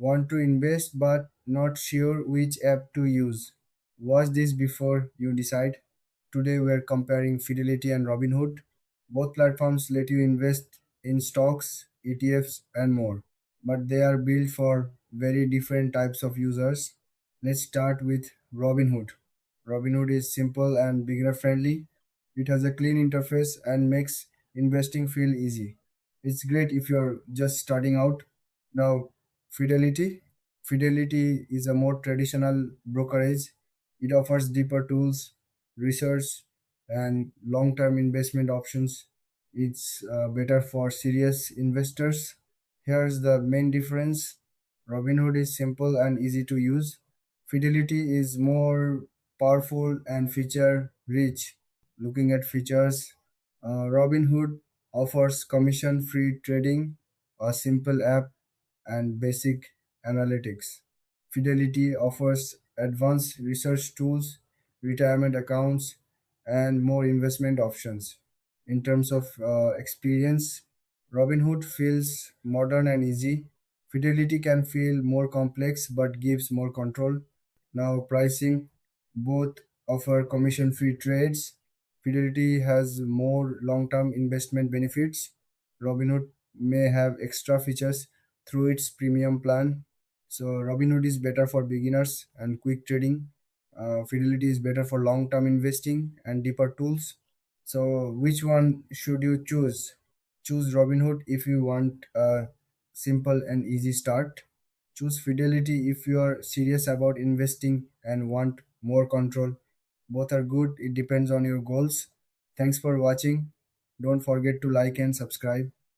Want to invest but not sure which app to use? Watch this before you decide. Today we're comparing Fidelity and Robinhood. Both platforms let you invest in stocks, ETFs, and more, but they are built for very different types of users. Let's start with Robinhood. Robinhood is simple and beginner friendly. It has a clean interface and makes investing feel easy. It's great if you're just starting out. Now, Fidelity. Fidelity is a more traditional brokerage. It offers deeper tools, research, and long term investment options. It's better for serious investors. Here's the main difference: Robinhood is simple and easy to use, Fidelity is more powerful and feature rich. Looking at features, Robinhood offers commission free trading, a simple app, and basic analytics. Fidelity offers advanced research tools, retirement accounts, and more investment options. In terms of experience, Robinhood feels modern and easy. Fidelity can feel more complex but gives more control. Now, pricing, both offer commission free trades. Fidelity has more long term investment benefits. Robinhood may have extra features through its premium plan. So, Robinhood is better for beginners and quick trading. Fidelity is better for long term investing and deeper tools. So, which one should you choose? Choose Robinhood if you want a simple and easy start. Choose Fidelity if you are serious about investing and want more control. Both are good, it depends on your goals. Thanks for watching. Don't forget to like and subscribe.